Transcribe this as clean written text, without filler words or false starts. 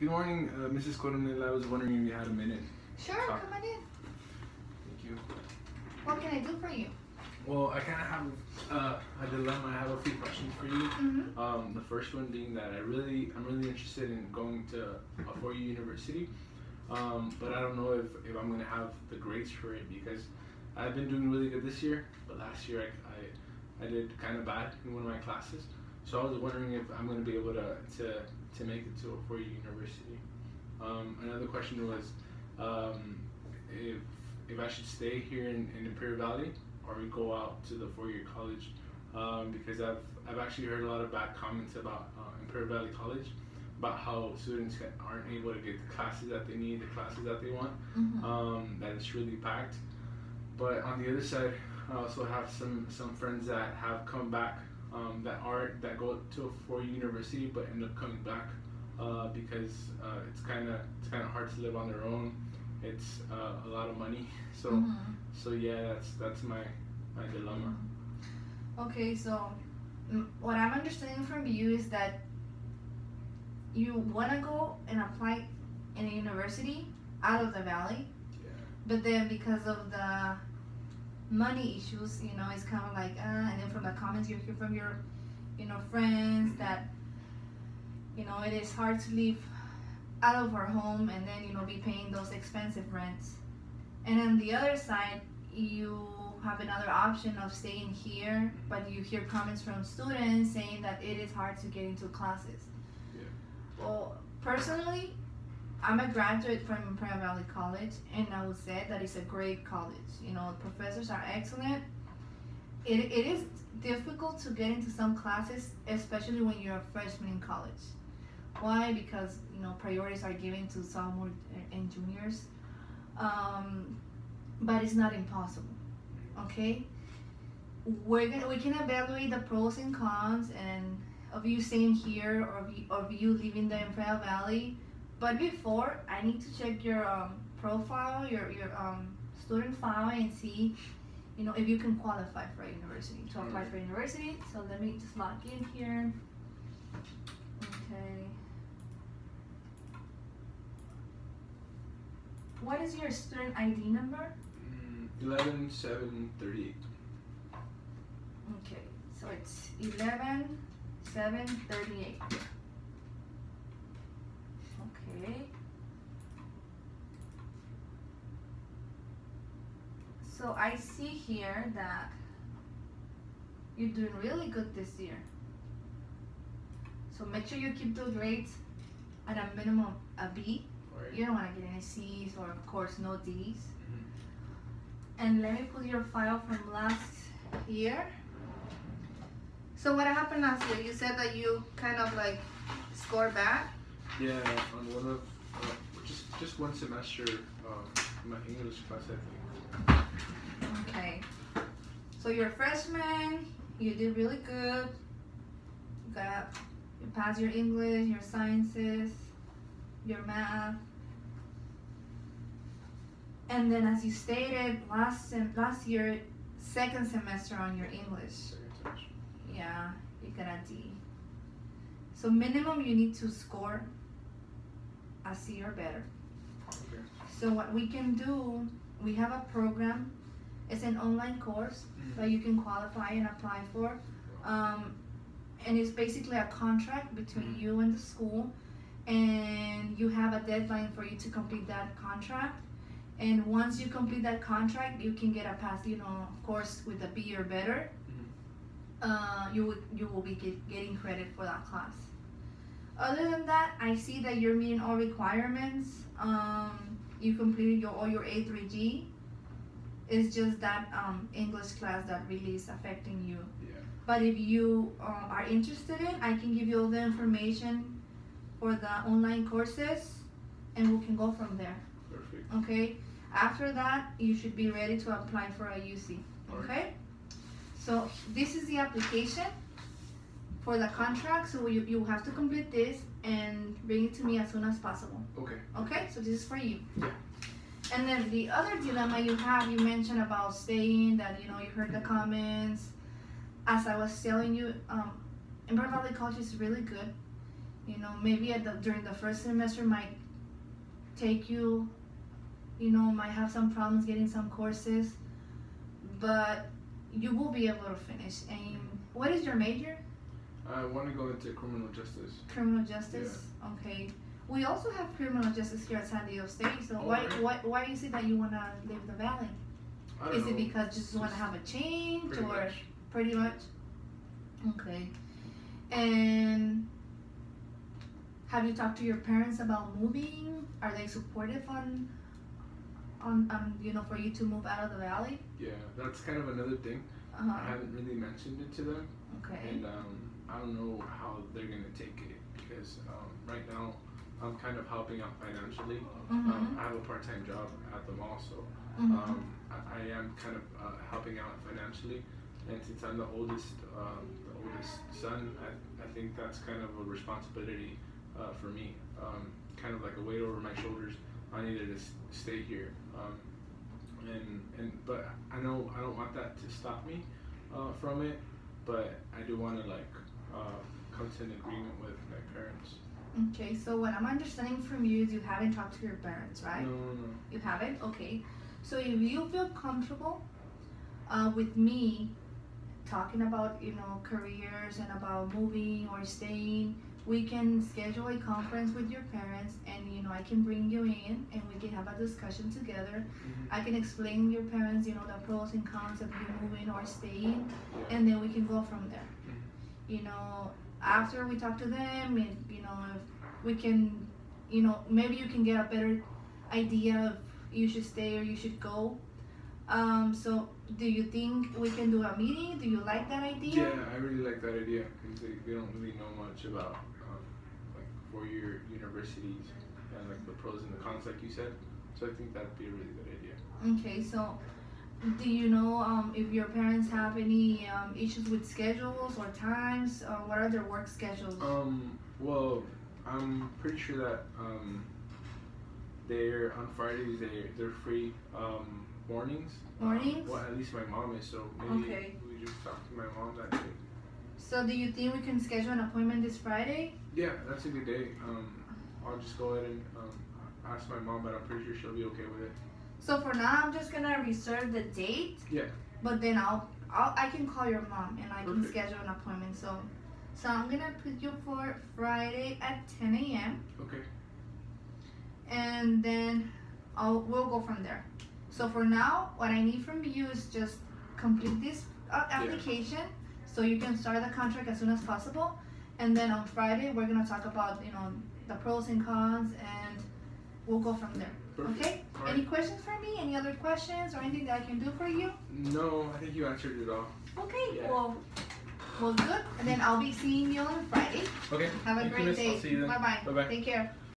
Good morning, Mrs. Coronel. I was wondering if you had a minute. Sure, Talk. come on in. Thank you. What can I do for you? Well, I kind of have a dilemma. I have a few questions for you. The first one being that I'm really interested in going to a four-year university, but I don't know if I'm going to have the grades for it because I've been doing really good this year, but last year I did kind of bad in one of my classes. So I was wondering if I'm going to be able to make it to a four-year university. Another question was if I should stay here in Imperial Valley or go out to the four-year college, because I've actually heard a lot of bad comments about Imperial Valley College, about how students aren't able to get the classes that they need, the classes that they want, that it's really packed. But on the other side, I also have some friends that have come back that go to a four-year university but end up coming back because it's kind of hard to live on their own. It's a lot of money. So yeah, that's my dilemma. Okay, so what I'm understanding from you is that you want to go and apply in a university out of the valley, but then because of the money issues, it's kind of like, and then from the comments you hear from your, friends that, it is hard to leave out of our home and then, be paying those expensive rents. And on the other side, you have another option of staying here, but you hear comments from students saying that it is hard to get into classes. Well, personally, I'm a graduate from Imperial Valley College, and I would say that it's a great college. Professors are excellent. It is difficult to get into some classes, especially when you're a freshman in college. Why? Because priorities are given to sophomores and juniors, but it's not impossible. Okay, we can evaluate the pros and cons and of you staying here or of you leaving the Imperial Valley. But before, I need to check your profile, your student file, and see, if you can qualify for a university, to apply for a university. So let me just log in here. Okay. What is your student ID number? 11738. Okay, so it's 11738. Okay. So I see here that you're doing really good this year. So make sure you keep those grades at a minimum a B. Right. You don't want to get any C's or of course no D's. And let me put your file from last year. So what happened last year? You said that you kind of like scored bad. Yeah, on one of just one semester, my English class, I think. Okay. So you're a freshman. You did really good. You passed your English, your sciences, your math, and then as you stated last year, second semester on your English. Yeah, you got a D. So minimum you need to score a C or better. Okay. So what we can do, we have a program. It's an online course that you can qualify and apply for. And it's basically a contract between you and the school. And you have a deadline for you to complete that contract. And once you complete that contract, you can get a pass, of course, with a B or better. You will be getting credit for that class. Other than that, I see that you're meeting all requirements. You completed all your A3G. It's just that English class that really is affecting you. Yeah. But if you are interested in, I can give you all the information for the online courses, and we can go from there. Perfect. Okay. After that, you should be ready to apply for a UC. Okay. So this is the application for the contract. So you have to complete this and bring it to me as soon as possible. Okay. Okay. So this is for you. Yeah. And then the other dilemma you have, you mentioned about staying, that you heard the comments. As I was telling you, Imperial Valley College is really good. You know, maybe during the first semester might take you, you know, might have some problems getting some courses, but you will be able to finish. And what is your major? I want to go into criminal justice. Criminal justice? Yeah. Okay. We also have criminal justice here at San Diego State, so why is it that you want to leave the Valley? Is it because you just want to have a change, or pretty much? Okay. And have you talked to your parents about moving? Are they supportive on you know, for you to move out of the Valley? Yeah, that's kind of another thing. I haven't really mentioned it to them. Okay. And I don't know how they're gonna take it, because right now I'm kind of helping out financially. I have a part-time job at the mall, so I am kind of helping out financially. And since I'm the oldest son, I think that's kind of a responsibility for me, kind of like a weight over my shoulders. I needed to stay here, but I know I don't want that to stop me from it. But I do want to come to an agreement with my parents. Okay, so what I'm understanding from you is you haven't talked to your parents, right? No. You haven't? Okay. So if you feel comfortable with me talking about, you know, careers and about moving or staying, we can schedule a conference with your parents, and you know, I can bring you in and we can have a discussion together. I can explain to your parents, you know, the pros and cons of you moving or staying, and then we can go from there. You know, after we talk to them, and you know, if we can, you know, maybe you can get a better idea of you should stay or you should go. So do you think we can do a meeting? Do you like that idea? Yeah, I really like that idea, because they don't really know much about like four-year universities and like the pros and the cons, like you said. So I think that'd be a really good idea. Okay, so do you know if your parents have any issues with schedules or times? What are their work schedules? Well, I'm pretty sure that they're on Fridays. They're free mornings. Mornings? Well, at least my mom is. So maybe we just talk to my mom that day. So do you think we can schedule an appointment this Friday? Yeah, that's a good day. I'll just go ahead and ask my mom, but I'm pretty sure she'll be okay with it. So for now, I'm just gonna reserve the date. Yeah. But then I can call your mom and I can schedule an appointment. So I'm gonna put you for Friday at 10 a.m. Okay. And then we'll go from there. So for now, what I need from you is just complete this application, so you can start the contract as soon as possible. And then on Friday, we're gonna talk about, you know, the pros and cons, and we'll go from there. Perfect. Okay? Right. Any questions for me? Any other questions or anything that I can do for you? No, I think you answered it all. Okay. Yeah. Well, good. And then I'll be seeing you on Friday. Okay. Have a great day. I'll see you then. Bye-bye. Bye-bye. Take care.